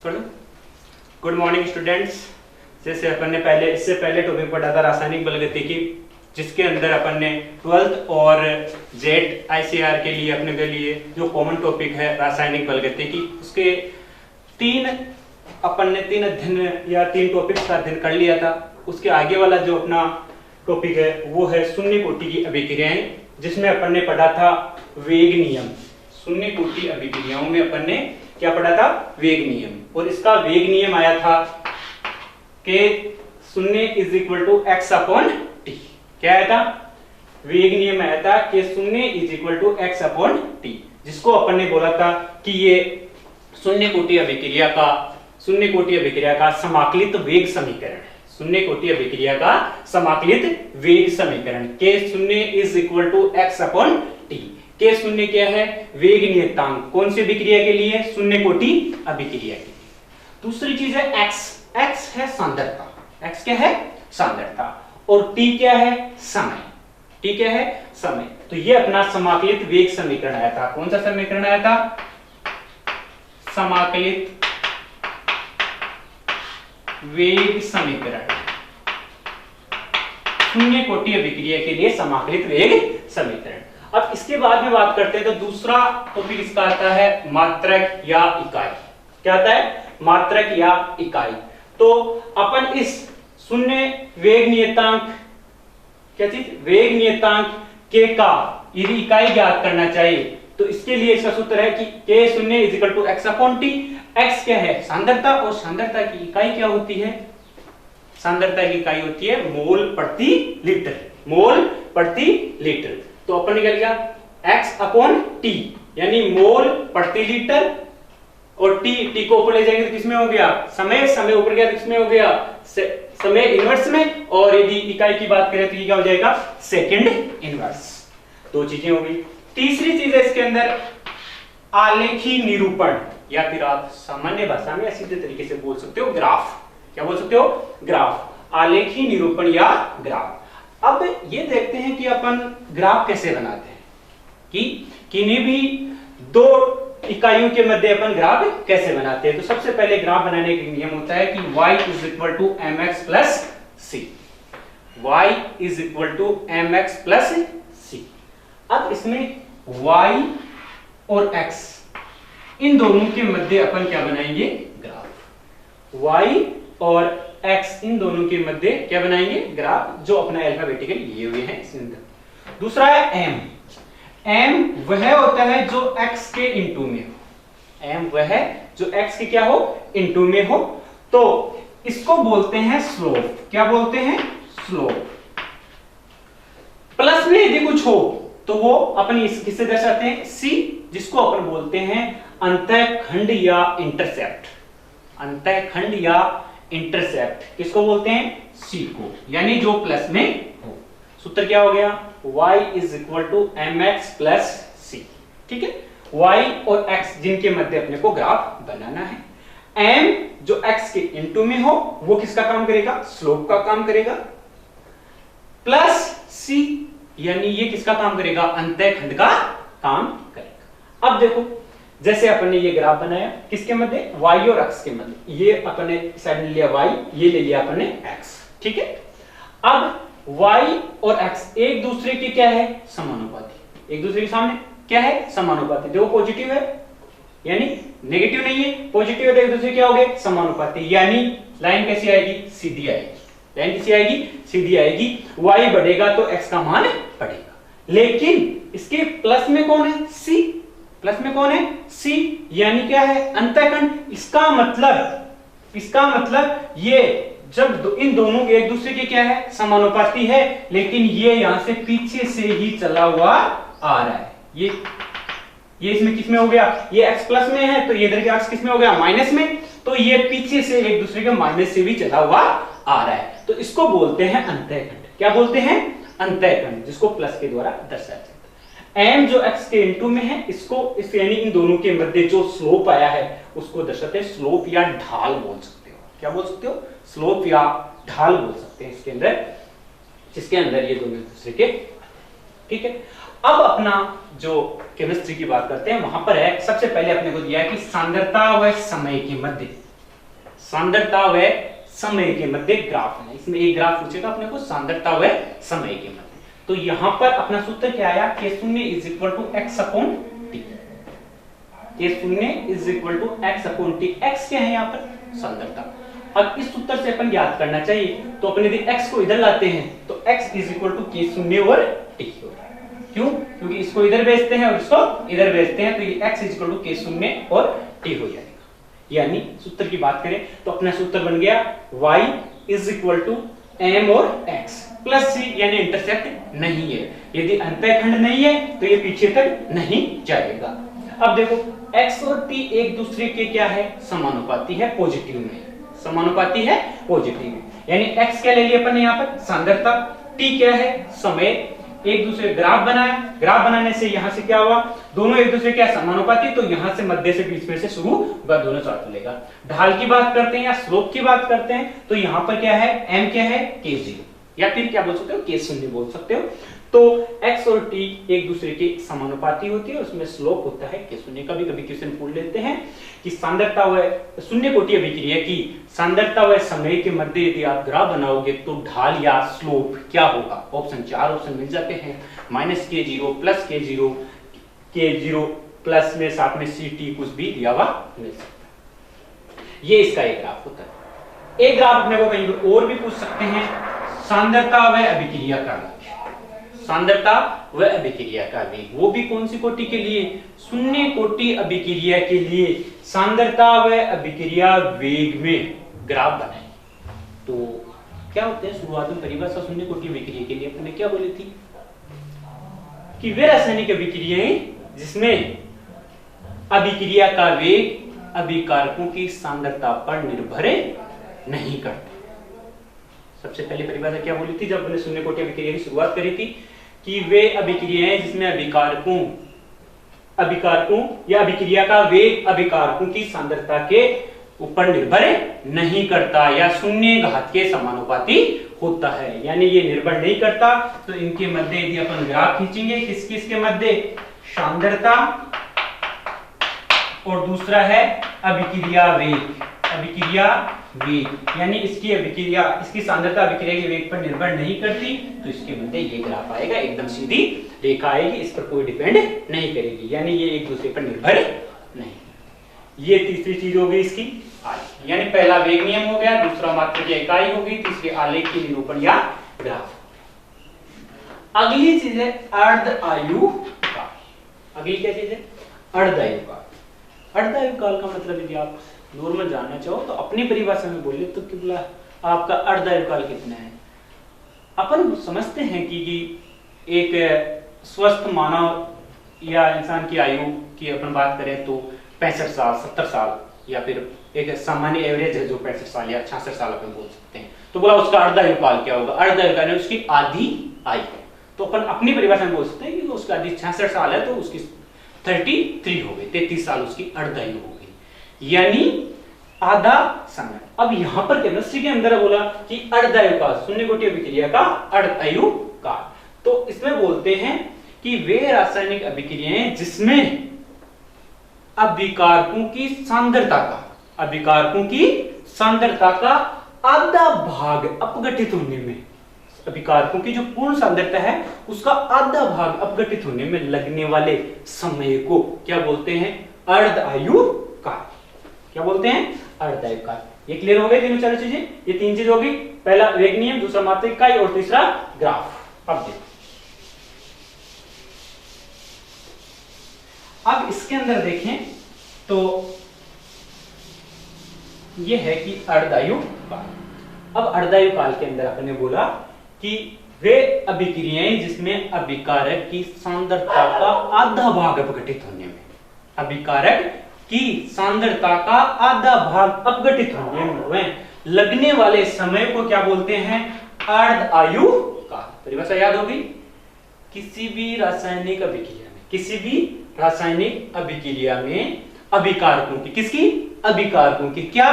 Good morning students. जैसे अपन ने इससे पहले टॉपिक पढ़ा था रासायनिक बलगतिकी, जिसके अंदर अपन ने 12th और जेट आईसीआर के लिए अपने के लिए जो कॉमन टॉपिक है रासायनिक बलगतिकी, उसके तीन अध्ययन या तीन टॉपिक्स का अध्ययन कर लिया था। उसके आगे वाला जो अपना टॉपिक है वो है शून्य कोटि की अभिक्रियाएं, जिसमें अपन ने पढ़ा था वेग नियम। शून्य कोटि अभिक्रियाओं में अपन ने क्या पढ़ा था? वेग नियम। और इसका वेग नियम आया था कि शून्य is equal to X upon T. क्या आया था? वेग नियम आया था कि शून्य is equal to X upon T, जिसको अपन ने बोला था कि ये शून्य कोटि अभिक्रिया का समाकलित वेग समीकरण है। शून्य कोटि अभिक्रिया का समाकलित वेग समीकरण के शून्य is equal to X upon T. K शून्य क्या है? वेग नियतांक। कौन सी अभिक्रिया के लिए? शून्य कोटि अभिक्रिया के लिए। दूसरी चीज है एक्स। एक्स है सांद्रता। एक्स क्या है? सांद्रता। और टी क्या है? समय। टी क्या है? समय। तो ये अपना समाकलित वेग समीकरण आया था। कौन सा समीकरण आया था? समाकलित वेग समीकरण। शून्य कोटि अभिक्रिया के लिए समाकलित वेग समीकरण। अब इसके बाद में बात करते हैं तो दूसरा टॉपिक इसका आता है मात्रक या इकाई। क्या आता है? मात्रक या इकाई। तो अपन इस शून्य वेग नियतांक, क्या चीज? वेग नियतांक के का यदि इकाई ज्ञात करना चाहिए तो इसके लिए इसका सूत्र है कि के शून्य is equal to X upon T. X क्या है? सांद्रता। और सांद्रता की इकाई क्या होती है? सांद्रता की इकाई होती है मोल प्रति लीटर। मोल प्रति लीटर। तो अपन निकल गया x अपॉन टी, यानी मोल प्रति लीटर। और टी को ऊपर ले जाएंगे तो किसमें हो गया? समय ऊपर गया तो किसमें हो गया? समय इनवर्स में। और यदि इकाई की बात करें तो ये क्या हो जाएगा? Second inverse. दो चीजें हो गई। तीसरी चीज है इसके अंदर आलेखी निरूपण, या फिर आप सामान्य भाषा में या सीधे तरीके से बोल सकते हो ग्राफ। क्या बोल सकते हो? ग्राफ। आलेखी निरूपण या ग्राफ। अब ये देखते हैं कि अपन ग्राफ कैसे बनाते हैं, कि किन्हीं भी दो इकाइयों के मध्य अपन ग्राफ कैसे बनाते हैं। तो सबसे पहले ग्राफ बनाने का नियम होता है कि y is equal to mx plus C. y is equal to mx plus C. अब इसमें y और x इन दोनों के मध्य अपन क्या बनाएंगे? ग्राफ। y और x इन दोनों के मध्य क्या बनाएंगे? ग्राफ, जो अपना अल्फाबेटिकल लिए हुए हैं इसके अंदर। दूसरा है m। m वह होता है जो x के इनटू में हो। m वह है जो x के क्या हो? इनटू में हो। तो इसको बोलते हैं स्लोप। क्या बोलते हैं? स्लोप। प्लस में यदि कुछ हो तो वो अपन किससे दर्शाते हैं? c, जिसको अपन बोलते हैं अंतःखंड या इंटरसेप्ट। अंतःखंड या इंटरसेप्ट किसको बोलते हैं? c को, यानी जो प्लस में हो। सूत्र क्या हो गया? y is equal to mx plus C. ठीक है। y और x जिनके मध्य अपने को ग्राफ बनाना है। m जो x के इनटू में हो वो किसका काम करेगा? स्लोप का काम करेगा। प्लस c यानी ये किसका काम करेगा? अंतःखंड का काम करेगा। अब देखो, जैसे अपन ने ये ग्राफ बनाया किसके मध्य? y और x के मध्य। ये अपन ने साइड में लिया y, ये ले लिया अपन ने x। ठीक है। अब y और x एक दूसरे की क्या है? समानुपाती। एक दूसरे के सामने क्या है? समानुपाती। देखो पॉजिटिव है यानी नेगेटिव नहीं है, पॉजिटिव है तो एक दूसरे क्या हो गए? समानुपाती। यानी लाइन कैसी आएगी? सीधी आएगी। लाइन कैसी आएगी? सीधी आएगी। y बढ़ेगा तो x का मान बढ़ेगा। लेकिन इसके प्लस में कौन है? c। प्लस में कौन है? c, यानी क्या है? अंतःखंड। इसका मतलब ये जब इन दोनों के एक दूसरे के क्या है? समानुपाती है, लेकिन ये यहां से पीछे से ही चला हुआ आ रहा है। ये इसमें किस में हो गया? ये x प्लस में है तो ये इधर के x किस में हो गया? माइनस में। तो ये पीछे से एक दूसरे के माइनस से भी चला हुआ आ रहा है। तो इसको बोलते हैं अंतःखंड। क्या बोलते हैं? अंतःखंड, जिसको प्लस के द्वारा दर्शाया जाता है। m जो x के इनटू में है, इसको इस यानी इन दोनों के मध्य जो स्लोप आया है उसको दर्शाते हैं स्लोप या ढाल बोल सकते हो। क्या बोल सकते हो? स्लोप या ढाल बोल सकते हैं इसके अंदर, जिसके अंदर ये दोनों एक दूसरे के। ठीक है। अब अपना जो केमिस्ट्री की बात करते हैं वहां पर है, सबसे पहले अपने को दिया है कि सांद्रता व समय के मध्य सांद्रता व समय के मध्य ग्राफ है। इसमें एक ग्राफ पूछेगा अपने को सांद्रता व समय के मध्य। तो यहां पर अपना सूत्र क्या आया, k0 is equal to x upon टी। k0 is equal to x upon टी। x क्या है यहाँ पर, सांद्रता। अब इस सूत्र से अपन याद करना चाहिए, तो अपने यदि x को इधर लाते हैं तो x is equal to k0 और t। क्यों, क्योंकि इसको इधर भेजते हैं और इसको इधर भेजते हैं, तो ये x is equal to k0 और t हो जाएगा। यानी सूत्र की बात करें तो अपना सूत्र बन गया y is equal to m और x प्लस c, यानी इंटरसेप्ट नहीं है। यदि अंतःखंड नहीं है तो ये पीछे तक नहीं जाएगा। अब देखो x और t एक दूसरे के क्या है, समानुपाती है, पॉजिटिव में समानुपाती है, पॉजिटिव में। यानी x क्या ले लिया अपन ने यहाँ पर, सांद्रता, t क्या है, समय। एक दूसरे ग्राफ बनाया, ग्राफ बनाने से यहां से क्या हुआ, दोनों एक दूसरे क्या समानुपाती, तो यहां से मध्य से बीच में से शुरू दोनों साथ मिलेगा। ढाल की बात करते हैं या स्लोप की बात करते हैं तो यहां पर क्या है, m क्या है, k0, या फिर क्या बोल सकते हो, k0 बोल सकते हो। तो x और t एक दूसरे के समानुपाती होती है, उसमें स्लोप होता है k0। कभी कभी क्वेश्चन पूछ लेते हैं कि सांद्रता व शून्य कोटि अभिक्रिया की सांद्रता व समय के मध्य यदि आप ग्राफ बनाओगे तो ढाल या स्लोप क्या होगा। ऑप्शन 4 ऑप्शन मिल जाते हैं, -k0 plus k0, k0 plus में साथ में ct कुछ भी दिया हुआ मिल सकता है। ये इसका एक ग्राफ होता है। एक ग्राफ अपने को कहीं और भी पूछ सकते हैं, सांद्रता व अभिक्रिया का वेग, सांद्रता व अभिक्रिया का वेग, वो भी कौन सी कोटि के लिए, शून्य कोटि अभिक्रिया के लिए सांद्रता व अभिक्रिया वेग में ग्राफ बनाए। तो क्या होते हैं, शुरुआत में परिभाषा शून्य कोटि अभिक्रिया के लिए अपने क्या बोली थी कि वे रासायनिक अभिक्रियाएं जिसमें अभिक्रिया का वेग अभिकारकों की सांद्रता पर निर्भर नहीं करता। सबसे पहले परिभाषा क्या बोली थी जब हमने शून्य कोटि अभिक्रिया की शुरुआत करी थी, कि वे अभिक्रियाएं जिसमें अभिकारकों या अभिक्रिया का वेग अभिकारकों की सांद्रता के ऊपर निर्भर नहीं करता या शून्य घात के समानुपाती होता है, यानी ये निर्भर नहीं करता। तो इनके मध्य यदि अपन ग्राफ खींचेंगे, किस किस के मध्य, सांद्रता और दूसरा है अभिक्रिया वेग, अभिक्रिया वेग, यानी इसकी अभिक्रिया, इसकी सांद्रता अभिक्रिया के वेग पर निर्भर नहीं करती, तो इसके मध्य ये ग्राफ आएगा, एकदम सीधी रेखा आएगी, इस पर कोई डिपेंड नहीं करेगी, यानी ये एक दूसरे पर निर्भर नहीं। ये तीसरी चीज हो गई इसकी आलेख, यानी पहला वेग नियम हो गया, दूसरा मात्रा की इकाई हो गई, तीसरी आलेख की निरूपण या ग्राफ। अगली चीज है अर्ध आयु काल। अगली क्या चीज है, अर्ध आयु काल। अर्ध आयु काल का मतलब यदि आप नॉर्मल जानना चाहो तो अपनी परिभाषा में बोले तो कि आपका अर्ध आयु काल कितना है। अपन समझते हैं कि एक स्वस्थ मानव या इंसान की आयु की अपन बात करें तो 65 साल 70 साल, या फिर एक सामान्य एवरेज है जो 65 साल या 66 साल अपन बोल सकते हैं। तो बोला उसका अर्ध आयु काल क्या होगा, अर्ध आयु काल उसकी आधी आयु। तो अपन अपनी परिभाषा में बोल सकते हैं कि उसका आधी 66 साल है तो उसकी 33 हो गई, 33 साल उसकी अर्ध आयु हो गई, यानी आधा समय। अब यहां पर केमिस्ट्री के अंदर बोला कि अर्ध आयु काल, शून्य कोटि अभिक्रिया का अर्ध आयु काल। तो इसमें बोलते हैं कि वे रासायनिक अभिक्रियाएं जिसमें अभिकारकों की सांद्रता का, अभिकारकों की सांद्रता का आधा भाग अपघटित होने में, अभिकारकों की जो पूर्ण सांद्रता है उसका आधा भाग अपघटित होने में लगने वाले समय को क्या बोलते हैं, अर्ध आयु काल। क्या बोलते हैं, अर्ध आयु काल। ये क्लियर हो गए तीनों चारों चीजें, ये तीन चीज होगी, पहला वेग नियम, दूसरा मात्रा इकाई और तीसरा ग्राफ। अब देखो, अब इसके अंदर देखें तो ये है कि अर्धायु काल। अब अर्धायु काल के अंदर आपने बोला कि वे अभिक्रियाएं जिसमें अभिकारक की सांद्रता का आधा भाग अपघटित होने में, अभिकारक की सांद्रता का आधा भाग अपघटित होने में लगने वाले समय को क्या बोलते हैं, अर्ध आयु काल। परिभाषा याद होगी, किसी भी रासायनिक अभिक्रिया में, किसी भी रासायनिक अभिक्रिया में अभिकारकों की, किसकी, अभिकारकों की क्या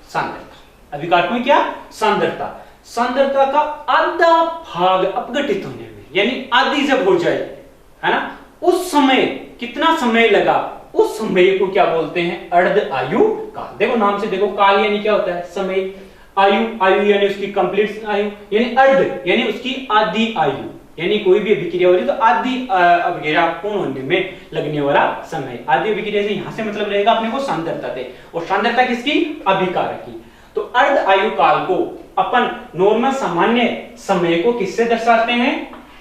सांद्रता, अभिकारकों की क्या सांद्रता, सांद्रता का आधा भाग अपघटित होने में, यानी आधी जब हो जाए, है ना, उस समय कितना समय लगा, उस समय को क्या बोलते हैं? अर्ध आयु काल। देखो नाम से देखो, काल यानी क्या होता है? समय। आयु, आयु यानी उसकी कंप्लीट आयु, यानी अर्ध यानी उसकी आधी आयु, यानी कोई भी अभिक्रिया हो रही तो आधी अभिक्रिया पूर्ण होने में लगने वाला समय। आधी अभिक्रिया से यहां से मतलब रहेगा अपने को सांद्रता से, और सांद्रता किसकी? अभिकारक की। तो अर्ध आयु काल को अपन नॉर्मल सामान्य समय को किससे दर्शाते हैं?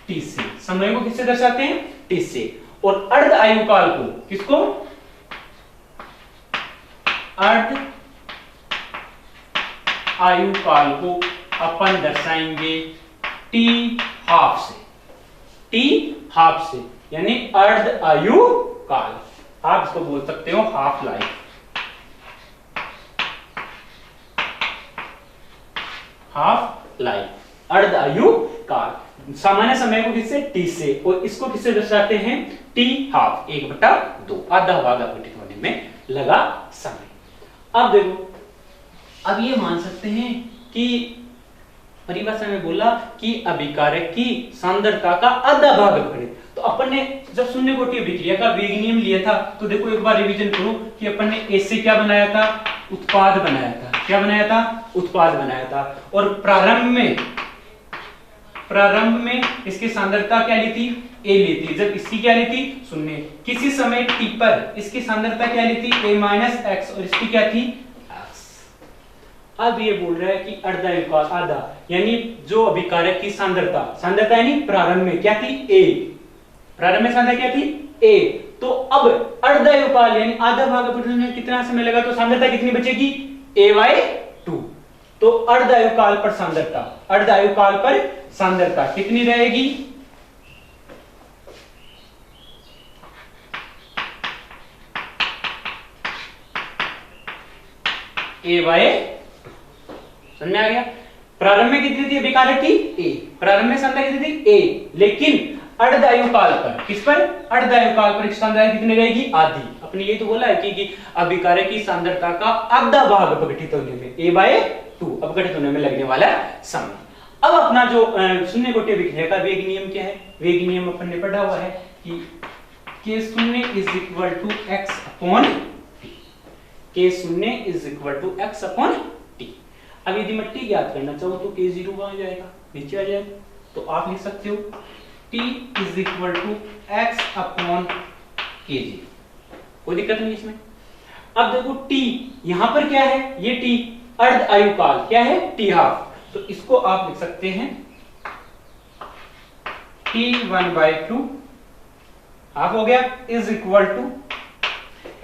टी से। समय को किससे दर्शाते हैं? टी से। और अर्ध आयु काल को किसको? अर्ध आयु काल को अपन दर्शाएंगे टी हाफ से। टी हाफ से यानी अर्ध आयु काल, आप इसको बोल सकते हो हाफ लाइफ। हाफ लाइफ, अर्ध आयु काल। सामान्य समय को किससे? टी से। और इसको किससे दर्शाते हैं? टी हाफ, 1/2, आधा भाग अपघटित होने में लगा समय। अब देखो, अब ये मान सकते हैं कि परिभाषा में बोला कि अभिकारक की सांद्रता का आधा भाग अपघटित। तो अपन ने जब शून्य कोटि अभिक्रिया का वेग नियम लिया था, तो देखो एक बार रिवीजन करो कि अपन ने ए से क्या बनाया था? उत्पाद बनाया था। क्या बनाया था? उत्पाद बनाया था। और प्रारंभ में इसकी सांद्रता क्या ली थी? ए ली थी। जब इसकी क्या ली थी? शून्य। किसी समय टी पर इसकी सांद्रता क्या ली थी? a माइनस एक्स, और इसकी क्या थी? अब ये बोल रहा है कि अर्धायु काल आधा, यानी जो अभिकारक की सांद्रता यानी प्रारंभ में क्या थी? ए। प्रारंभ में सांद्रता क्या थी? ए। तो अब अर्धायु काल यानी आधा भाग अपघटन में कितना समय लगा? तो सांद्रता कितनी बचेगी? a/2। तो अर्धायु काल पर सांद्रता, अर्धायु काल पर सांद्रता कितनी रहेगी? a/2। समझ में आ गया? प्रारंभ में कितनी थी अभिकारक की? ए। प्रारंभ में सांद्रता कितनी थी? ए। लेकिन अर्धायु काल पर, किस पर? अर्धायु काल पर सांद्रता कितनी रहेगी? आधी। अपने ये तो बोला है कि अभिकारक की सांद्रता का आधा भाग अपघटित होने में, a/2 अपघटित होने में लगने वाला समय। अब अपना जो शून्य कोटि अभिक्रिया का वेग नियम क्या है? वेग नियम अपन ने पढ़ा हुआ है कि k0 = x/t। k0 = x/t। अब यदि मैं t ज्ञात करना चाहूं तो k0 कहां जाएगा? नीचे आ जाएगा। तो आप लिख सकते हो t = x/kg। कोई दिक्कत नहीं इसमें। अब देखो t यहां पर क्या है? ये t अर्ध आयु काल क्या है? t half. तो इसको आप लिख सकते हैं t 1/2 हाफ हो गया इज इक्वल टू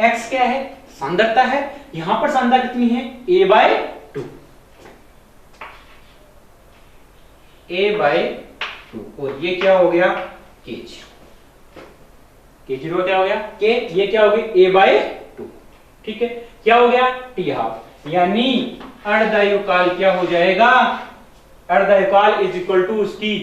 x क्या है? सांद्रता है। यहां पर सांद्रता कितनी है? a/2। a/2 और ये क्या हो गया? k0। k0 क्या हो गया? k, ये क्या हो गई? a/2। ठीक है, क्या हो गया? t हाफ, यानी अर्धायु काल क्या हो जाएगा? अर्धायु काल इज इक्वल टू उसकी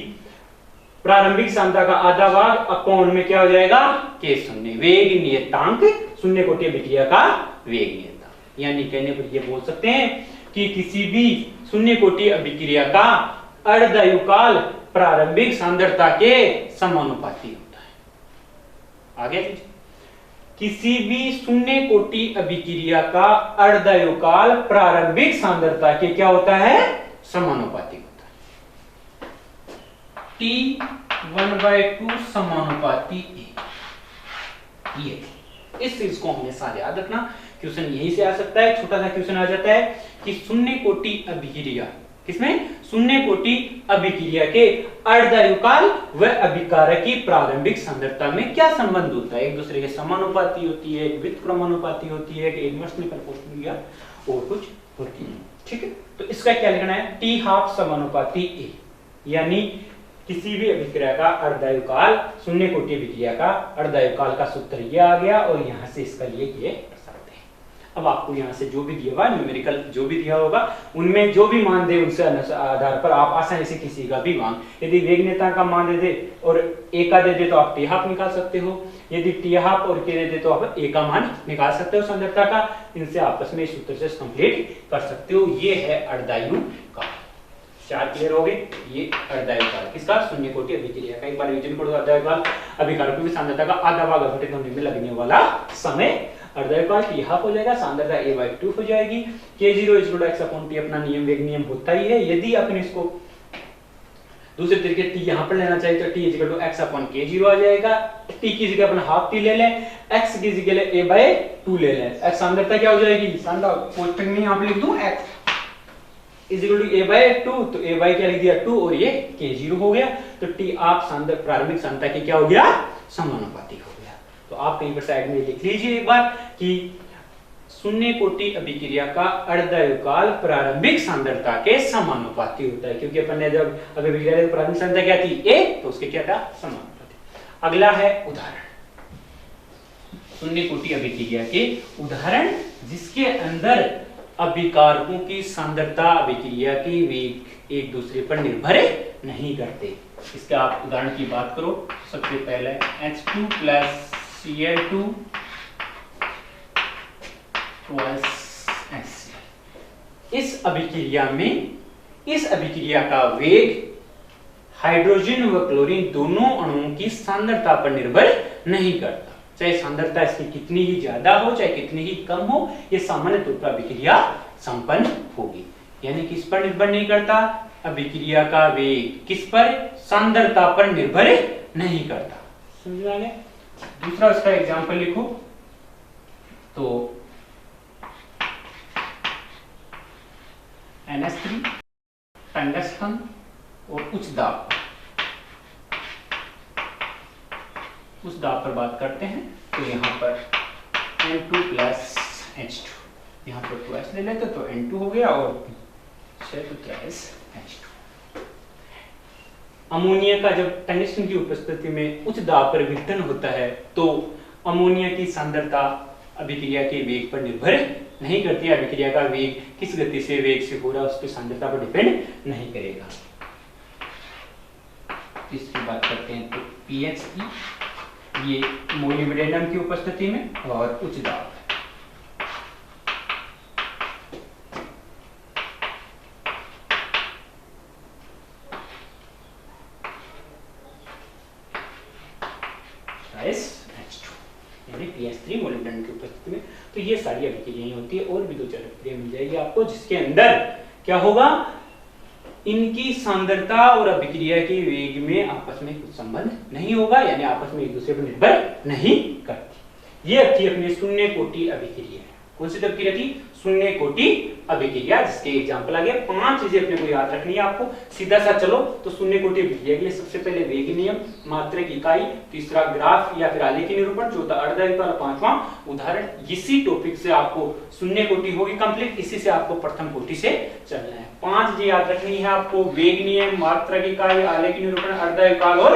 प्रारंभिक सांद्रता का आधा भाग अपॉन में क्या हो जाएगा? k0, वेग नियतांक, शून्य कोटि अभिक्रिया का वेग नियतांक। यानी कहने पर ये बोल सकते हैं कि किसी भी शून्य कोटि अभिक्रिया का अर्धायु काल प्रारंभिक सांद्रता के समानुपाती होता है। आगे किसी भी शून्य कोटि अभिक्रिया का अर्धायु काल प्रारंभिक सांद्रता के क्या होता है? समानुपाती होता है। t 1/2 समानुपाती a। ये इस चीज को हमेशा याद रखना। क्वेश्चन यहीं से आ सकता है, छोटा सा क्वेश्चन आ जाता है कि शून्य कोटि अभिक्रिया, किसमें? शून्य कोटि अभिक्रिया के अर्धायु काल व अभिकारक की प्रारंभिक सांद्रता में क्या संबंध होता है? एक दूसरे के समानुपाती होती है, एक व्युत्क्रमानुपाती होती है, एक इनवर्सली प्रोपोर्शनल या और कुछ होती है। ठीक है, तो इसका क्या लिखना है? t हाफ समानुपाती a, यानी किसी भी अभिक्रिया का अर्धायु काल, शून्य कोटि अभिक्रिया का अर्धायु काल का सूत्र ये आ गया और यहां से इसका लिए ये सकते हैं। अब आपको यहां से जो भी दिया हुआ न्यूमेरिकल जो भी दिया होगा उनमें जो भी मान दे उनसे आधार पर आप आसानी से किसी का भी मान, यदि वेग नियतांक का मान दे दे और a का दे दे तो आप t हाफ निकाल सकते हो, यदि t हाफ और k दे दे तो आप a का मान निकाल सकते हो सांद्रता का। इनसे आपस में इस सूत्र से कंप्लीट कर सकते हो। ये है अर्धायु काल। चार क्लियर हो गए। ये अर्धायुकाल किसका, शून्य कोटि अभिक्रिया का। एक बार रिवीजन करो, अर्धायुकाल अभिकारकों की सांद्रता का आधा भाग अपघटित होने में लगने वाला समय। अर्धायुकाल की हाफ हो जाएगा, सांद्रता a/2 हो जाएगी। k0 = x/t अपना नियम वेग नियम होता ही है। यदि अपन इसको दूसरे तरीके t यहां पर लेना चाहिए तो t = x/k0 आ जाएगा। t की जगह अपन हाफ t ले लें, x की जगह a/2 ले लें। x सांद्रता क्या हो जाएगी, सांद्रता कोष्टक में यहां पे लिख दूं x = a/2, तो a क्या लिख दिया 2 और ये k0 हो गया। तो t आप सांद्रता प्रारंभिक सांद्रता की क्या हो गया, समानुपाती हो गया। तो आप कहीं पर साइड में लिख लीजिए एक बार कि शून्य कोटि अभिक्रिया का अर्धायुकाल प्रारंभिक सांद्रता के समानुपाती होता है, क्योंकि अपन ने जब अभिक्रिया की प्रारंभिक सांद्रता क्या थी a, तो उसके क्या था, समानुपाती। अगला है उदाहरण, शून्य कोटि अभिक्रिया के उदाहरण जिसके अंदर अभिकारकों की सांद्रता अभिक्रिया के वेग एक दूसरे पर निर्भर नहीं करते। इसका आप उदाहरण की बात करो, सबसे पहले H2 + Cl2 इस अभिक्रिया में इस अभिक्रिया का वेग हाइड्रोजन व क्लोरीन दोनों अणुओं की सांद्रता पर निर्भर नहीं करता। चाहे सांद्रता इसकी कितनी ही ज्यादा हो चाहे कितनी ही कम हो, ये सामान्य तौर पर अभिक्रिया संपन्न होगी। यानी किस पर निर्भर नहीं करता, अभिक्रिया का वेग किस पर, सांद्रता पर निर्भर नहीं करता। समझ में आ गया। दूसरा उसका एग्जांपल लिखो, तो NH3 टंगस्टन और उच्च दाब उस दाब पर बात करते हैं। तो यहाँ पर N2 + H2, यहाँ पर 2H ले लेते तो N2 हो गया और 6 तो 3H2। अमोनिया का जब टंगस्टन की उपस्थिति में उच्च दाब पर विघटन होता है तो अमोनिया की सांद्रता अभिक्रिया के वेग पर निर्भर नहीं करती है। अभिक्रिया का वेग किस गति से वेग से हो रहा है उस पर सांद्रता पर डिपेंड नहीं करेगा। इसकी बात करते हैं तो पीएच की, ये मोलिब्डेनम की उपस्थिति में और उच्च दाब। pH3 मोलिब्डेनम की उपस्थिति में। तो ये सारी अभिक्रियाएं होती है, और भी दो चार अभिक्रिया मिल जाएगी आपको जिसके अंदर क्या होगा, इनकी सांद्रता और अभिक्रिया के वेग में आपस में कुछ संबंध नहीं होगा, यानी आपस में एक दूसरे पर निर्भर नहीं करती। ये थी अपनी शून्य कोटि अभिक्रिया। कौन सी अभिक्रिया थी, शून्य कोटि अभिक्रिया, जिसके एग्जांपल आ गए। 5 चीजें अपने को याद रखनी है आपको। सीधा सा चलो तो शून्य कोटि अभिक्रिया के लिए सबसे पहले वेग नियम, मात्रक इकाई, तीसरा ग्राफ या फिर आलेखी निरूपण, चौथा अर्धायुकाल, पांचवा उदाहरण। इसी टॉपिक से आपको शून्य कोटि होगी कंप्लीट, इसी से आपको प्रथम कोटि से चलना है। 5 चीजें याद रखनी है आपको, वेग नियम, मात्रक इकाई, आलेखी निरूपण, अर्धायुकाल और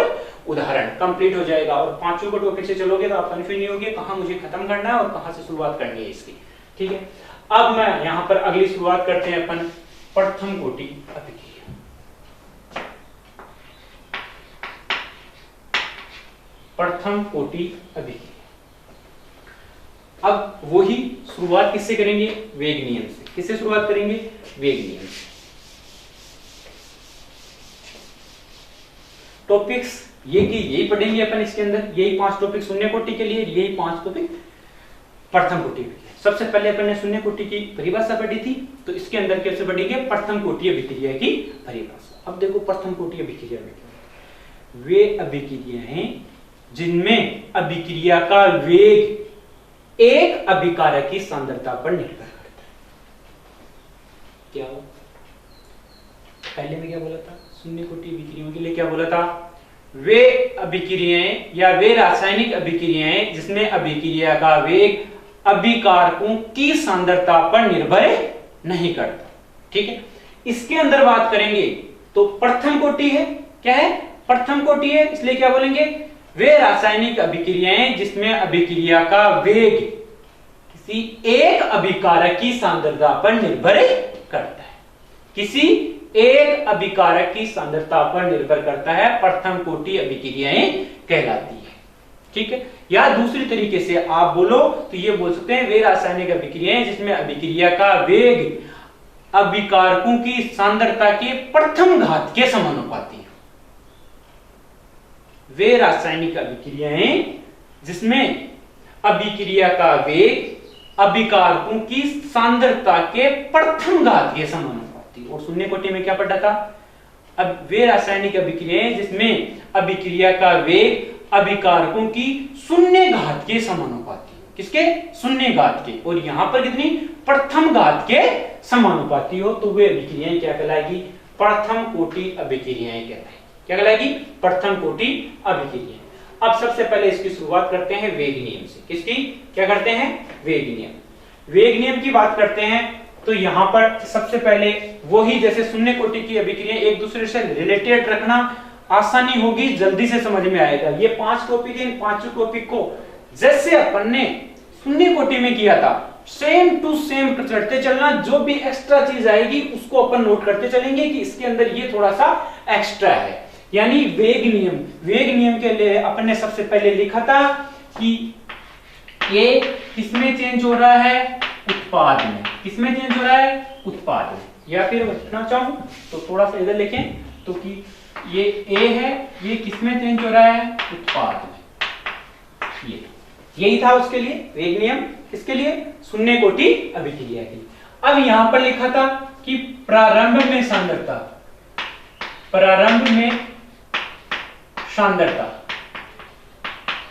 उदाहरण, कंप्लीट हो जाएगा। और पांचों को टॉपिक से चलोगे तो आप कंफ्यूज नहीं होगे कहां मुझे खत्म करना है और कहां से शुरुआत करनी है इसकी। ठीक है, अब मैं यहां पर अगली शुरुआत करते हैं अपन प्रथम कोटि अभिक्रिया। प्रथम कोटि अभिक्रिया, अब वही शुरुआत किससे करेंगे, वेग नियम से। किससे शुरुआत करेंगे, वेग नियम से। टॉपिक्स ये कि यही पढ़ेंगे अपन इसके अंदर, यही 5 टॉपिक शून्य कोटि के लिए, यही 5 टॉपिक प्रथम कोटि के लिए। सबसे पहले अपन ने शून्य कोटि की परिभाषा पढ़ी थी, तो इसके अंदर कैसे पढ़ेंगे, प्रथम कोटि अभिक्रिया की परिभाषा। अब देखो प्रथम कोटि अभिक्रिया में वे अभिक्रियाएं जिनमें अभिक्रिया का वेग एक अभिकारक की सांद्रता पर निर्भर करता है। क्या हो, पहले में क्या बोला था, शून्य कोटि अभिक्रियाओं के लिए क्या बोला था, वे अभिक्रियाएं या वे रासायनिक अभिक्रियाएं जिसमें अभिक्रिया का वेग अभिकारकों की सांद्रता पर निर्भर नहीं करता। ठीक है, इसके अंदर बात करेंगे तो प्रथम कोटि है, क्या है, प्रथम कोटि है, इसलिए क्या बोलेंगे, वे रासायनिक अभिक्रियाएं जिसमें अभिक्रिया का वेग किसी एक अभिकारक की सांद्रता पर निर्भर करता है। किसी एक अभिकारक की सांद्रता पर निर्भर करता है, प्रथम कोटि अभिक्रियाएं कहलाती है। ठीक है, या दूसरी तरीके से आप बोलो तो ये बोल सकते हैं वे रासायनिक अभिक्रियाएं जिसमें अभिक्रिया का वेग अभिकारकों की सांद्रता के प्रथम घात के समानुपाती। वे रासायनिक अभिक्रियाएं जिसमें अभिक्रिया का वेग अभिकारकों की सांद्रता के प्रथम घात के समानुपाती। और शून्य कोटि में क्या पढ़ा था? अब वे रासायनिक अभिक्रियाएं जिसमें अभिक्रिया का वेग अभिकारकों की शून्य घात के समानुपाती। किसके? शून्य घात के। और यहां पर कितनी? प्रथम घात के समानुपाती हो तो वे अभिक्रियाएं क्या कहलाएगी? प्रथम कोटि अभिक्रियाएं कहलाएगी। क्या कहलाएगी? प्रथम कोटि अभिक्रियाएं। अब सबसे पहले इसकी शुरुआत करते हैं वेग नियम से। किसकी? क्या करते हैं? वेग नियम। वेग नियम की बात करते हैं तो यहां पर सबसे पहले वही जैसे शून्य कोटि की अभिक्रियाएं एक दूसरे से रिलेटेड रखना आसानी होगी, जल्दी से समझ में आएगा। ये 5 टॉपिक है, इन 5 टॉपिक को जैसे अपन ने शून्य कोटि में किया था सेम टू सेम करते चलना। जो भी एक्स्ट्रा चीज आएगी उसको अपन नोट करते चलेंगे कि इसके अंदर ये थोड़ा सा एक्स्ट्रा है। यानी वेग नियम, वेग नियम के लिए अपन ने सबसे पहले लिखा था कि ये किसमें चेंज हो रहा है? उत्पाद में। किसमें चेंज हो रहा है? उत्पाद में। या फिर लिखना चाहूं तो थोड़ा सा इधर लिखें तो कि ये ए है, ये किसमें चेंज हो रहा है? उत्पाद में। ये यही था उसके लिए वेग नियम। किसके लिए? शून्य कोटि अभिक्रिया के लिए। अब यहां पर लिखा था कि प्रारंभ में सांद्रता, प्रारंभ में सांद्रता,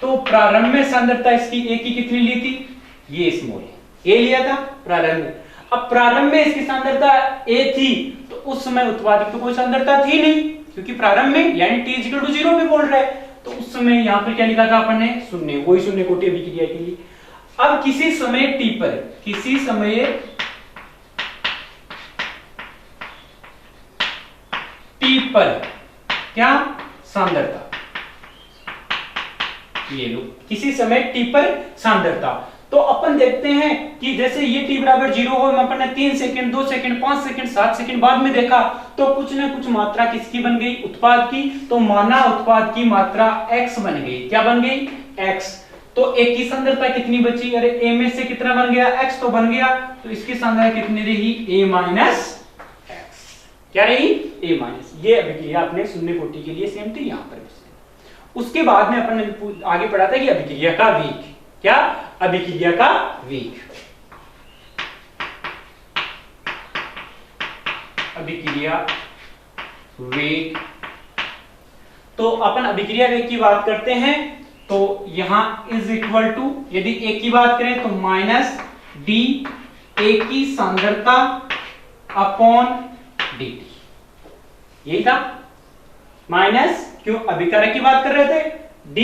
तो प्रारंभ में सांद्रता इसकी ए की कितनी ली थी? ये स्मॉल ए लिया था प्रारंभ में। अब प्रारंभ में इसकी सांद्रता ए थी तो उस समय उत्पाद की तो कोई सांद्रता थी नहीं, क्योंकि प्रारंभ में यानी t = 0 पे बोल रहा है। तो उस समय यहां पर क्या लिखा था अपन ने? शून्य। वही शून्य कोटि अभिक्रिया के लिए। अब किसी समय t पर, किसी समय t पर क्या? सांद्रता। ये लो, किसी समय t पर सांद्रता। तो अपन देखते हैं कि जैसे ये t = 0 हो, अपन ने 3 सेकंड, 2 सेकंड, 5 सेकंड, 7 सेकंड बाद में देखा तो कुछ ना कुछ मात्रा किसकी बन गई? उत्पाद की। तो माना उत्पाद की मात्रा x बन गई। क्या बन गई? x। तो a की सांद्रता कितनी बची? अरे a में से कितना बन गया? x तो बन गया। तो इसकी सांद्रता कितनी रही? a - x। क्या रही? a-। ये अभिक्रिया अपने शून्य कोटि के लिए सेम थी, यहां पर भी। उसके बाद में अपन ने आगे पढ़ा था कि अभिक्रिया का वेग। क्या? अभिक्रिया का वेग। अभिक्रिया वेग। तो अपन अभिक्रिया वेग की बात करते हैं तो यहां = यदि a की बात करें तो -d a की सांद्रता अपॉन dt। यही था माइनस, क्यों? अभिक्रिया की बात कर रहे थे। d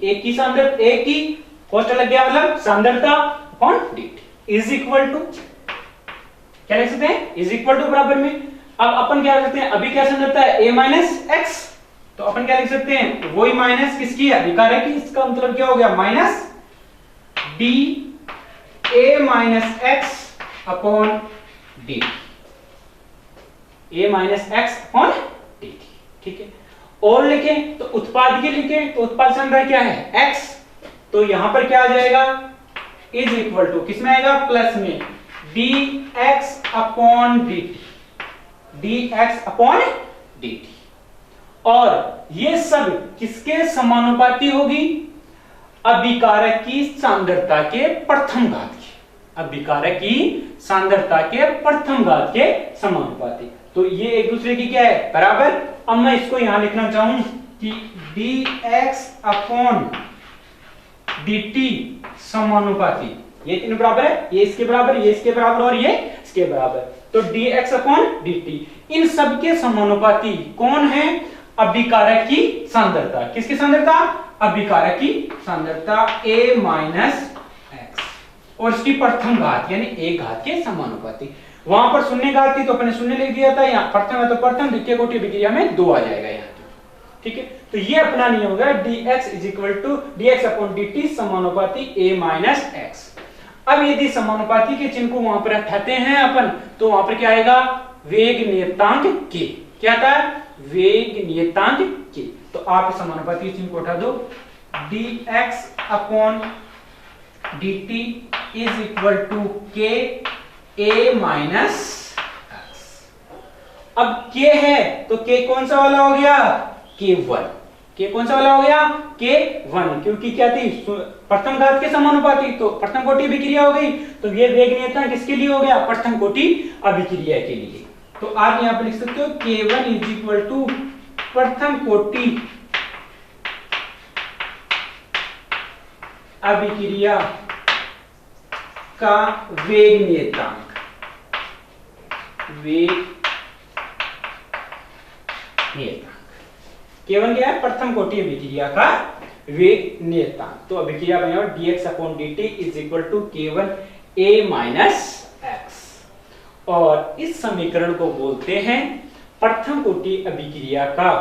a की सांद्रता, a की कॉस्ट लग गया मतलब सांद्रता upon dt is equal to क्या लिख सकते हैं? इज इक्वल टू बराबर में। अब अपन क्या लिख सकते हैं? अभी क्या सांद्रता है? a - x। तो अपन क्या लिख सकते हैं? वही माइनस किसकी? अभिक्रिया की। इसका मतलब क्या हो गया? Minus d a - x upon dt। a - x upon dt। ठीक है। और लिखें तो उत्पाद के लिखें तो उत्पाद सांद्रता क्या है? x। तो यहां पर क्या आ जाएगा? इज इक्वल टू किसमें आएगा? प्लस में dx upon dt। dx upon dt। और ये सब किसके समानुपाती होगी? अभिकारक की सांद्रता के प्रथम घात की। अभिकारक की सांद्रता के प्रथम घात के समानुपाती। तो ये एक दूसरे की क्या है? बराबर। अब मैं इसको यहां लिखना चाहूं कि dx अपॉन dt समानुपाती। ये तीनों बराबर है, ये इसके बराबर, ये इसके बराबर और ये इसके बराबर। तो dx अपॉन dt इन सब के समानुपाती कौन है? अभिकारक की सांद्रता। किसकी सांद्रता? अभिकारक की सांद्रता a - x और इसकी प्रथम घात यानी एक घात के समानुपाती। वहां पर शून्य घात थी तो अपने शून्य लिख दिया था, यहाँ प्रथम है तो प्रथम, द्वितीय कोटि अभिक्रिया में 2 आ जाएगा यहाँ। ठीक है। तो ये अपना नियम होगा dx अपॉन dt समानुपाती a - x। अब यदि समानुपाती के चिन्ह को वहां पर हटाते हैं अपन तो वहां पर क्या आएगा? वेग नियतांक k। क्या था? वेग नियतांक k। तो आप समानुपाती चिन्ह को हटा दो। dx upon dt is equal to k a - x। अब k है तो k कौन सा वाला हो गया, k1। k कौन सा वाला हो गया, k1, क्योंकि क्या थी, प्रथम घात के समानुपाती, तो प्रथम कोटि अभिक्रिया हो गई, तो ये वेग नियतांक किसके लिए हो गया, प्रथम कोटि अभिक्रिया के लिए। तो आप यहां पर लिख सकते हो k1 इज इक्वल टू प्रथम कोटि अभिक्रिया का वेग नियतांक, वेग नियतांक केवल क्या है, प्रथम कोटि अभिक्रिया का वेग नियतांक। तो अभिक्रिया बनेगा dx/dt is equal to k1 a minus x, और इस समीकरण को बोलते हैं प्रथम कोटि अभिक्रिया का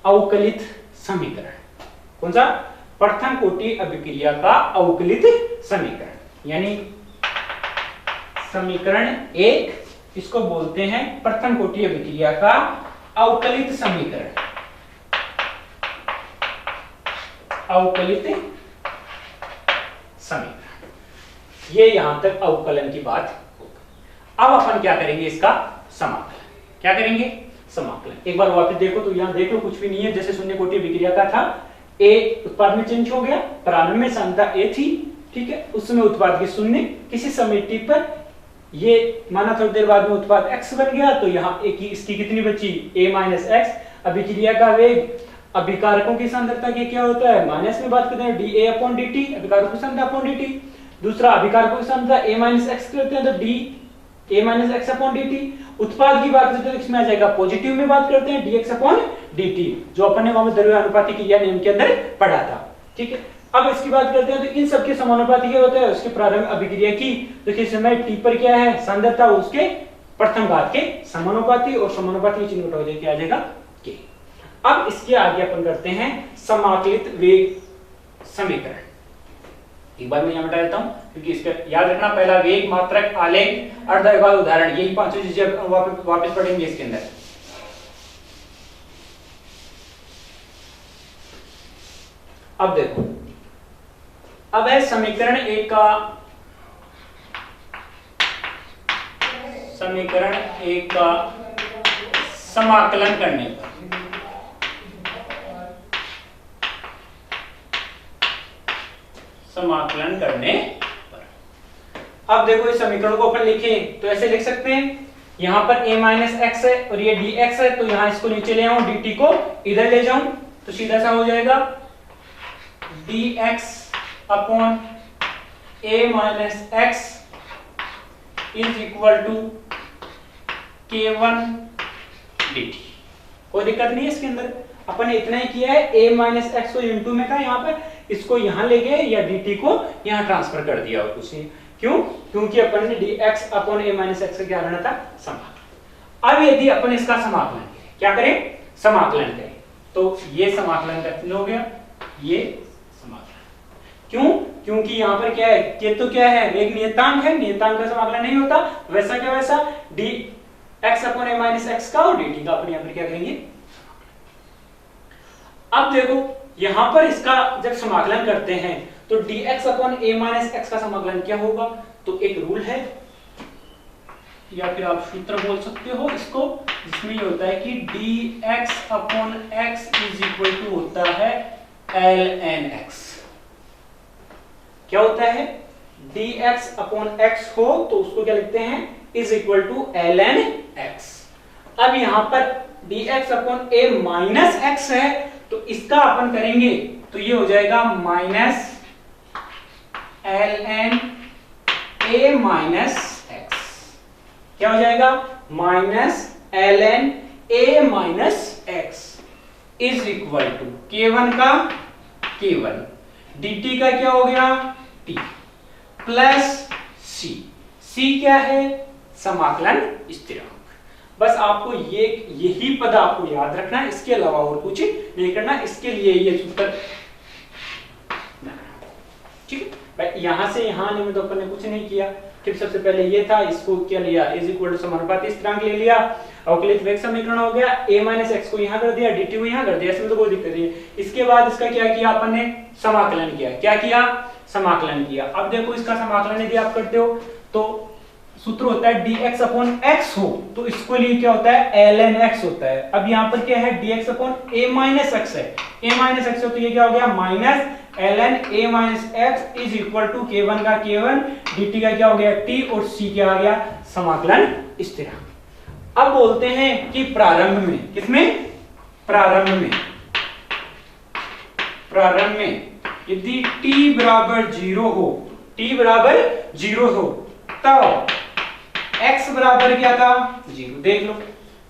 अवकलित समीकरण। कौन सा, प्रथम कोटि अभिक्रिया का अवकलित समीकरण, यानी समीकरण 1 इसको बोलते हैं प्रथम कोटि अभिक्रिया का अवकलित समीकरण, अवकलित समीकरण। ये यहां तक अवकलन की बात होगी। अब अपन क्या करेंगे, इसका समाकलन। क्या करेंगे, समाकलन। एक बार वापस देखो तो यहां देख लो, कुछ भी नहीं है, जैसे शून्य कोटि अभिक्रिया का था, ए उत्पाद में चेंज हो गया, प्रारंभ में सांद्रता ए थी, ठीक है, उस समय उत्पाद की शून्य, किसी समय टी पर ये माना थोड़ी देर बाद में उत्पाद x बन गया, तो यहाँ एक इसकी कितनी बची, a माइनस एक्स। अभिक्रिया का वेग अभिकारकों की सांद्रता के क्या होता है, माइनस में बात करते हैं dA अपॉन dt, अभिकारकों की सांद्रता अपॉन dt। दूसरा अभिकारकों की सांद्रता a माइनस एक्स करते हैं तो d a minus x upon dt। उत्पाद की बात करते हैं तो इसमें आ जाएगा पॉजिटिव में बात करते हैं dx अपॉन dt, जो अपन ने वहां द्रव्य अनुपाती क्रिया नियम के अंदर पढ़ा था, ठीक है। अब इसकी बात करते हैं तो इन सबके समानुपाती क्या होता है, उसके प्रारंभ अभिक्रिया की, तो किस समय t पर क्या है, सांद्रता उसके प्रथम घात के समानुपाती, और समानुपाती चिन्ह उठा के आ जाएगा k। अब इसके आगे अपन करते हैं समाकलित वेग समीकरण। एक बार मैं यहां बता देता हूं, क्योंकि इसका याद रखना, पहला वेग, मात्रक, आलेख, अर्धविभाग, उदाहरण, यही पांचों चीजें वापस पढ़ेंगे इसके अंदर। अब देखो, अब है समीकरण 1 का, समीकरण 1 का समाकलन करने पर, समाकलन करने पर। अब देखो इस समीकरण को अपन लिखें तो ऐसे लिख सकते हैं, यहां पर a माइनस एक्स है और ये dx है, तो यहां इसको नीचे ले आऊं, dt को इधर ले जाऊं, तो सीधा सा हो जाएगा dx upon a minus x is equal to k1 dt। कोई दिक्कत नहीं है इसके अंदर, अपन ने इतना ही किया है, a माइनस एक्स को इनटू में था यहाँ पर, इसको यहां ले गए या dt को यहां ट्रांसफर कर दिया, और कुछ नहीं। क्यों, क्योंकि अपन ने dx upon a minus x का क्या करना था, समाकलन। अब यदि अपन इसका समाकलन करें, क्या करें, समाकलन करें, तो ये समाकलन का हो गया, ये समाकलन। क्यों, क्योंकि यहां पर क्या है, ये तो क्या है, वेग नियतांक है, नियतांक का समाकलन नहीं होता, वैसा क्या वैसा dx upon a minus x का और dt का अपन यहां पर क्या करेंगे। अब देखो यहां पर इसका जब समाकलन करते हैं तो dx upon a minus x का समाकलन क्या होगा, तो एक रूल है, या फिर आप सूत्र बोल सकते हो इसको, जिसमें ये होता है कि dx upon x is equal to होता है ln x। क्या होता है, dx अपॉन x हो तो उसको क्या लिखते हैं, is equal to ln x। अब यहां पर dx upon a minus x है, तो इसका अपन करेंगे तो ये हो जाएगा minus ln a minus x. क्या हो जाएगा, minus ln a minus x is equal to k1 का k1, dt का क्या हो गया t, प्लस c। c क्या है, समाकलन स्थिरांक। बस आपको यही पद आपको याद रखना है, इसके अलावा और कुछ नहीं करना, इसके लिए ये सूत्र, ठीक है भाई। यहां से यहां आने में तो अपन ने कुछ नहीं किया, फिर सबसे पहले ये था, इसको क्या लिया, इज इक्वल टू समानुपाती स्थिरांक ले लिया, अवकलित वेग समीकरण हो गया, a माइनस एक्स को यहां कर दिया, dt को यहां कर दिया, इसमें तो कोई दिक्कत नहीं है। इसके बाद इसका क्या किया अपन ने, समाकलन किया। क्या किया, समाकलन किया। अब देखो इसका समाकलन यदि आप करते हो तो सूत्र होता है dx अपॉन x हो तो इसको लिए क्या होता है ln x होता है। अब यहाँ पर क्या है dx upon a minus x है, a माइनस x हो तो ये क्या हो गया minus ln a minus x is equal to k1 का k1 dt का क्या हो गया t और c क्या आ गया समाकलन स्थिरांक। अब बोलते हैं कि प्रारंभ में, किसमें प्रारंभ में यदि t बराबर 0 हो, t बराबर 0 हो तब x बराबर क्या था 0। देख लो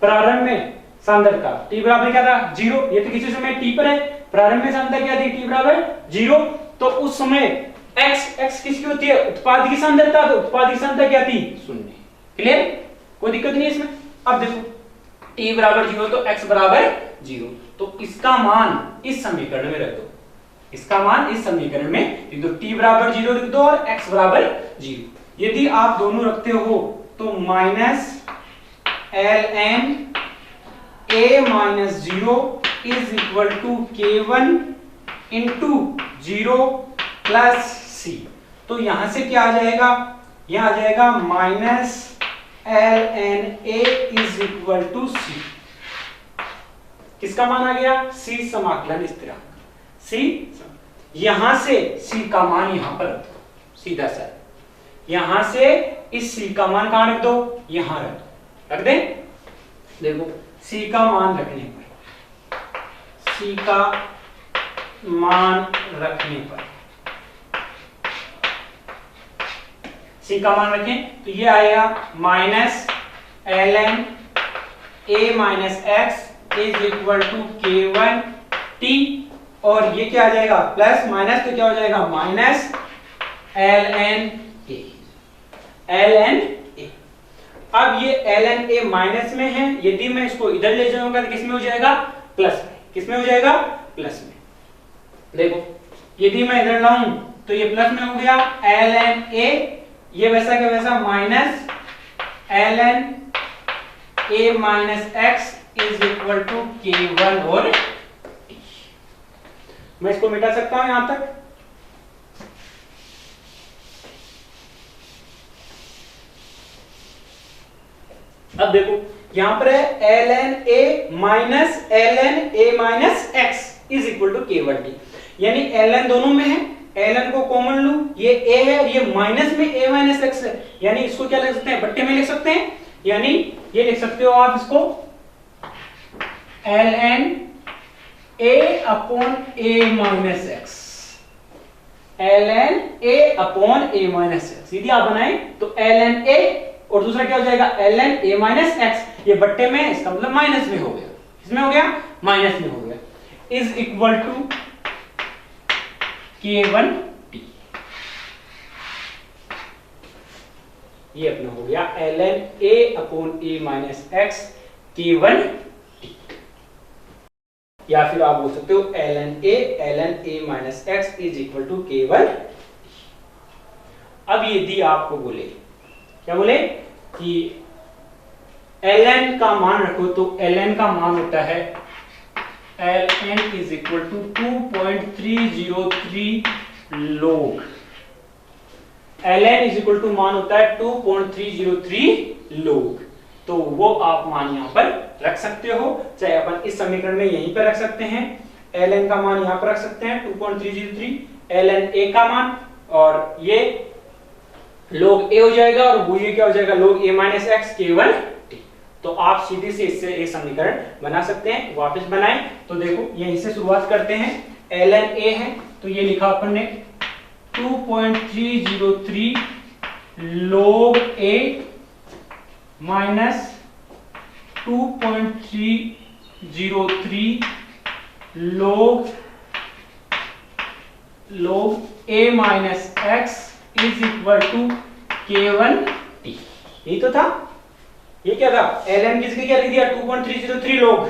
प्रारंभ में सांद्रता t बराबर क्या था 0, ये तो किसी समय t पर है, प्रारंभ में सांद्रता क्या थी t बराबर 0, तो उस समय x किसकी होती है उत्पाद की सांद्रता, तो उत्पाद की सांद्रता क्या थी 0। क्लियर, कोई दिक्कत नहीं है इसमें। अब देखो t बराबर 0 तो x बराबर 0, तो इसका मान इस समीकरण में रख दो, इसका मान इस समीकरण में लिख दो, t बराबर 0 लिख दो और x बराबर 0। यदि आप दोनों रखते हो तो minus ln a minus 0 is equal to k1 into 0 plus c, तो यहां से क्या आ जाएगा, यहां आ जाएगा minus ln a is equal to c। किसका मान आ गया c समाकलन स्थिरांक, c यहां से c का मान यहां पर रख दो, सीधा सा यहां से इस c का मान कहां रख दो, यहां रख दो, रख दे। देखो c का मान रखने पर, c का मान रखने पर, c का मान रखें तो ये आएगा minus ln a minus x is equal to k1 t, और ये क्या आ जाएगा प्लस माइनस तो क्या हो जाएगा माइनस ln a। अब ये ln a माइनस में है, यदि मैं इसको इधर ले जाऊंगा तो किसमें हो जाएगा प्लस में, किसमें हो जाएगा प्लस में। देखो यदि मैं इधर लाऊं तो ये प्लस में हो गया ln a, ये वैसा के वैसा minus ln a minus x is equal to k1 और t। मैं इसको मिटा सकता हूं यहां तक, अब देखो यहां पर है ln a minus ln a minus x is equal to k1 t, यानी ln दोनों में है, ln को कॉमन लूं, ये a है और ये माइनस में a माइनस x है, यानी इसको क्या लिख सकते हैं बट्टे में लिख सकते हैं, यानी ये लिख सकते हो आप इसको ln a upon a minus x, ln a upon a minus x सीधी आप बनाए तो ln a और दूसरा क्या हो जाएगा ln a माइनस x, ये बट्टे में इसका मतलब माइनस में हो गया, इसमें हो गया माइनस में हो गया, is equal to k1 t, ये अपना हो गया ln a upon a minus x k1 t, या फिर आप बोल सकते हो ln a minus x is equal to k1 t। अब यदि आपको बोले क्या बोले कि ln का मान रखो तो ln का मान होता है ln is equal to 2.303 log, ln is equal to मान होता है 2.303 log, तो वो आप मान यहां पर रख सकते हो, चाहे अपन इस समीकरण में यहीं पर रख सकते हैं, ln का मान यहां पर रख सकते हैं 2.303 ln a का मान, और ये log a हो जाएगा और वो ये क्या हो जाएगा log a minus x k1 t। तो आप सीधे से इससे एक समीकरण बना सकते हैं, वापस बनाएं तो देखो यहीं से शुरुआत करते हैं, ln a है तो ये लिखा अपन ने 2.303 log a minus 2.303 log a minus x is equal to k1 t, यही तो था, ये क्या था ln किसके क्या लिख दिया 2.303 log,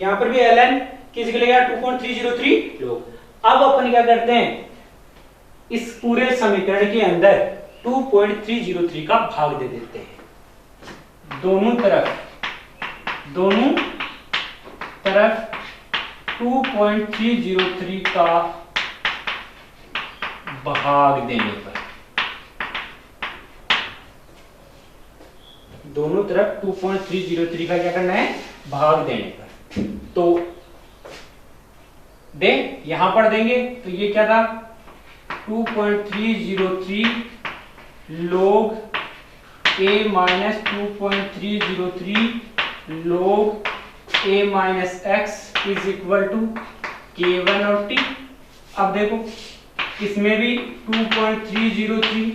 यहां पर भी ln किसके लिख दिया 2.303 log। अब अपन क्या करते हैं इस पूरे समीकरण के अंदर 2.303 का भाग दे देते हैं, दोनों तरफ 2.303 का भाग देने पर दोनों तरफ 2.303 का क्या करना है, भाग देने पर। तो दे यहां पर देंगे तो ये क्या था 2.303 log a minus 2.303 log a minus x is equal to k1 और t। अब देखो इसमें भी 2.303,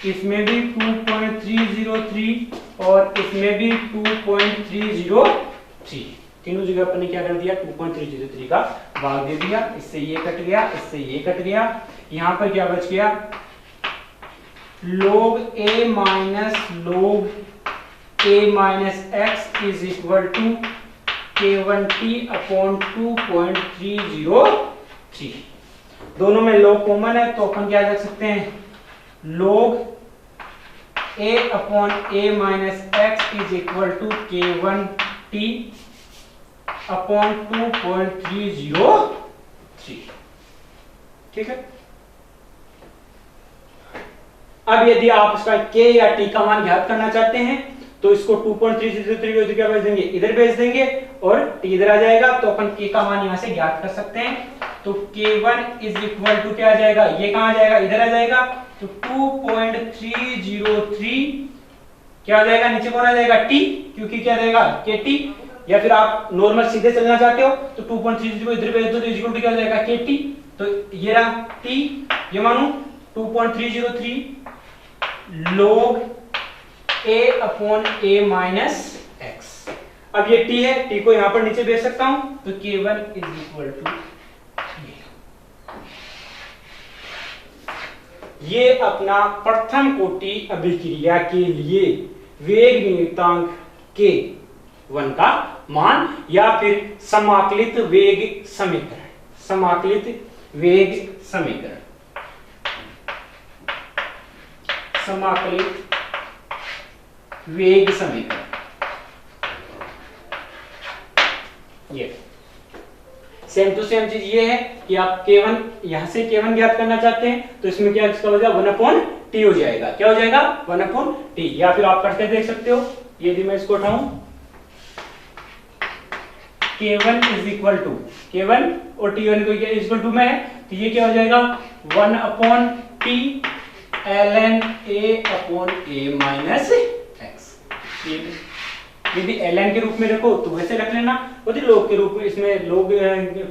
इसमें भी 2.303 और इसमें भी 2.303, तीनों जगह अपन ने क्या कर दिया 2.303 का भाग दे दिया। इससे ये कट गया, इससे ये कट गया, यहां पर क्या बच गया log a minus x is equal to k1t upon 2.303। दोनों में log कॉमन है तो अपन क्या लिख सकते हैं log a upon a minus x is equal to k1t upon 2.303। ठीक है। अब यदि आप इसका k या t का मान ज्ञात करना चाहते हैं तो इसको 2.303 को क्या भेज देंगे, इधर भेज देंगे और t इधर आ जाएगा, तो अपन k का मान यहां से ज्ञात कर सकते हैं। तो k1 इज इक्वल टू क्या आ जाएगा, ये कहां आ जाएगा, इधर आ जाएगा, तो 2.303 क्या आ जाएगा, नीचे कौन आ जाएगा t, क्योंकि क्या रहेगा kt। या फिर आप नॉर्मल सीधे चलना चाहते हो तो 2.303 को इधर भेज दो तो इक्वल टू क्या आ जाएगा kt। तो ये रहा t, ये मानो 2.303 log a upon a minus x। अब ये t है, t को यहां पर नीचे भेज सकता हूं तो k1 इज इक्वल टू ये अपना प्रथम कोटि अभिक्रिया के लिए वेग नियतांक k1 का मान या फिर समाकलित वेग समीकरण, समाकलित वेग समीकरण, समाकलित वेग समीकरण। ये सेम टू सेम चीज ये है कि आप k1 यहां से k1 ज्ञात करना चाहते हैं तो इसमें क्या इसका हो जाएगा 1/t हो जाएगा, क्या हो जाएगा 1/t। या फिर आप करके देख सकते हो, यदि मैं इसको उठाऊं k1 is equal to k1 और t1 को इक्वल टू में है तो ये क्या हो जाएगा 1/t ln a upon a minus x। यदि ln के रूप में रखो तो वैसे रख लेना, यदि log के रूप में, इसमें log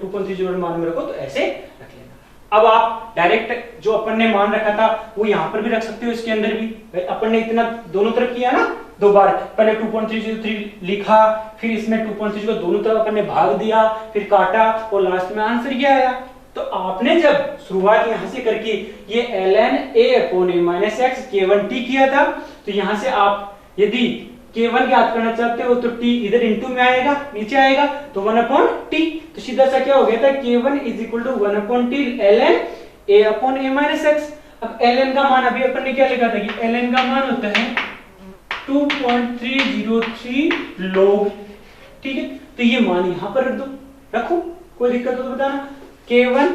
2.3 मान में रखो तो ऐसे रख लेना। अब आप डायरेक्ट जो अपन ने मान रखा था वो यहाँ पर भी रख सकते हो, इसके अंदर भी अपन ने इतना दोनों तरफ किया ना, दो बार पहले 2.303 लिखा, फिर इसमें 2.3 को दोनों तरफ अपन ने भाग दिया, फिर काटा और लास्ट में आंसर ये आया। तो आपने जब शुरुआत यहां से करके ये ln a upon a minus x k1t किया था तो यहां से आप यदि k1 ज्ञात करना चाहते हो तो t इधर इनटू में आएगा, नीचे आएगा तो 1/t। तो सीधा सा क्या हो गया था k1 is equal to 1/t ln a upon a minus x। अब ln का मान अभी अपन ने क्या लिखा था कि ln का मान होता है 2.303 log, ठीक है। तो ये मान यहां पर रख दो, रखो, कोई दिक्कत हो तो बताना। k1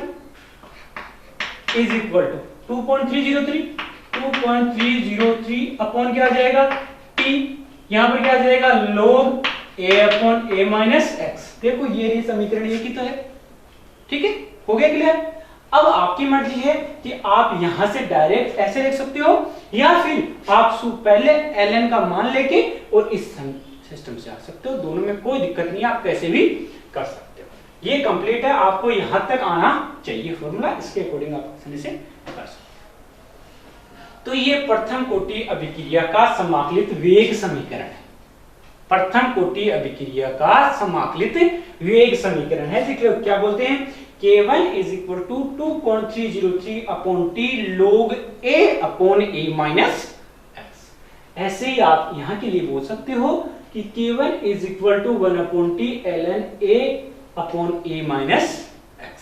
is equal to 2.303 upon क्या आ जाएगा t, यहां पर क्या आ जाएगा log a upon a minus x। देखो ये रही समीकरण एक ही तो है, ठीक है, हो गया क्लियर। अब आपकी मर्जी है कि आप यहां से डायरेक्ट ऐसे लिख सकते हो या फिर आप पहले ln का मान लेके और इस सिस्टम से आ सकते हो, दोनों में कोई दिक्कत नहीं है, आप कैसे भी कर सकते हो। ये कंप्लीट है, आपको यहां तक आना चाहिए फॉर्मूला, इसके अकॉर्डिंग आप आसानी से कर सकते हो। तो ये प्रथम कोटि अभिक्रिया का समाकलित वेग समीकरण है, प्रथम कोटि अभिक्रिया का समाकलित वेग समीकरण है, जिसे क्या बोलते हैं k1 is equal to 2.303 upon t log a upon a minus x। ऐसे ही आप यहां के लिए बोल सकते हो कि k1 is equal to 1/t ln a upon a minus x,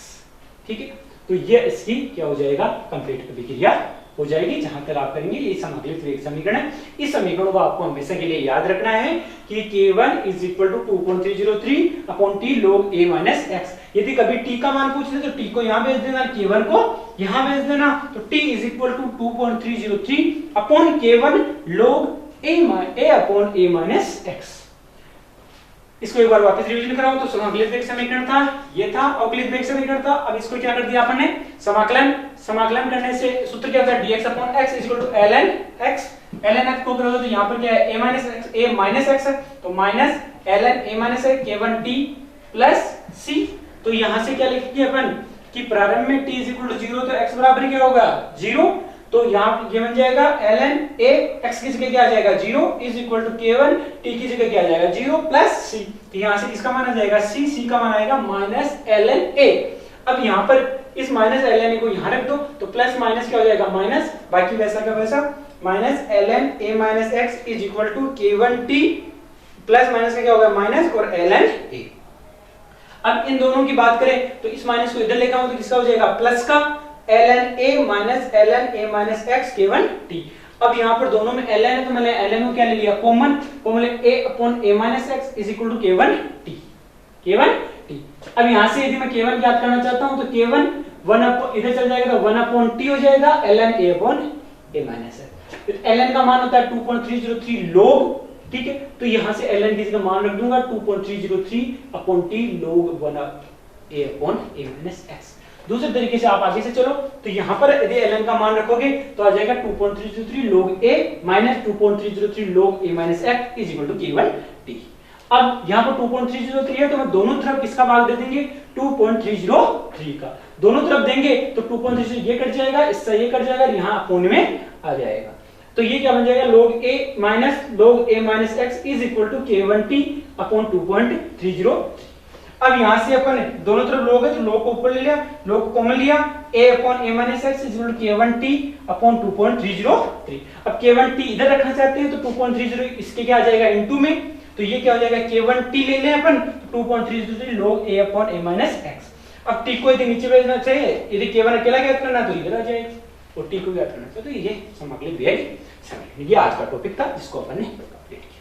ठीक है। तो ये इसकी क्या हो जाएगा कंप्लीट अभिक्रिया हो जाएगी, जहां तक आप करेंगे ये समाकलित वेग समीकरण है। इस समीकरण को आपको हमेशा के लिए याद रखना है कि k1 is equal to 2.303 upon t log a minus x। यदि कभी t का मान पूछ ले तो t को यहां भेज देना, k1 को यहां भेज देना, तो t is equal to 2.303 upon k1 log a upon a minus x। इसको एक बार वापस रिवीजन कराओ तो समाकलित वेग समीकरण था, ये था अवकलित वेग समीकरण था। अब इसको क्या कर दिया अपन ने, समाकलन करने से सूत्र क्या था, dx upon x equal to ln x। ln x को करोगे तो यहाँ पर क्या है, a माइनस x है, तो माइनस ln a माइनस है k1t प्लस c। तो यहाँ से क्या लिखेंगे अपन कि प्रारंभ में t इक्वल टू 0 तो x बराबर क्या होगा 0, तो यहाँ ये बन जाएगा ln a x की जगह क्या आ जाएगा 0 is equal to k1 t की जगह क्या आ जाएगा 0 प्लस c। तो यहाँ से किसका मान आ जाएगा c का मान आएगा माइनस ln a। अब यहाँ पर इस माइनस ln a को यहाँ रख दो तो प्लस माइनस क्या हो जाएगा माइनस, बाकी वैसा का वैसा minus ln a minus x is equal to k1 t plus minus का क्या होगा माइनस और ln a। अब इन दोनों की बात करें तो इस माइनस को इधर लेकर आओ तो किसका हो जाएगा प्लस का ln a minus ln a minus x k1 t। अब यहाँ पर दोनों में ln है तो मैंने ln को क्या ले लिया कॉमन, तो मैंने a upon a minus x is equal to k1 t। अब यहाँ से यदि मैं k1 ज्ञात करना चाहता हूँ तो k1 इधर चल जाएगा तो 1 अपॉन t हो जाएगा ln a upon a minus x। ln का मान होता है 2.303 log, ठीक है, तो यहाँ से ln की जगह मान रख दूंगा 2.303 upon t log 1 a upon a minus x। दूसरे तरीके से आप आगे से चलो तो यहाँ पर यदि ln का मान रखोगे तो आ जाएगा 2.303 log a minus 2.303 log a minus x is equal to k1 t। अब यहाँ पर 2.303 है तो मैं दोनों तरफ किसका भाग दे देंगे 2.303 का, दोनों तरफ देंगे तो 2.303 ये कट जाएगा, इससे ये कट जाएगा, यहाँ अपोन में आ जाएगा। तो ये क्या बन जाएगा log a minus x is equal to k1 t upon 2.303। अब यहाँ से अपन दोनों तरफ log है तो log को ऊपर ले लिया, log को कॉमन लिया, a upon a minus x is equal to k1 t upon 2.303। अब k1 t इधर रखना चाहते हैं तो 2.30 इसके क्या आ जाएगा इनटू में, तो ये क्या हो जाएगा k1 t ले लें अपन 2.303 log a upon a minus x। अब t को यदि नीचे भेजना चाहिए, यदि k1 अकेला ज्ञात करना तो इधर आ जाएगा और t को ज्ञात करना चाहिए तो ये समाकलित वेग समीकरण। ये आज का टॉपिक था जिसको अपन ने कंप्लीट किया।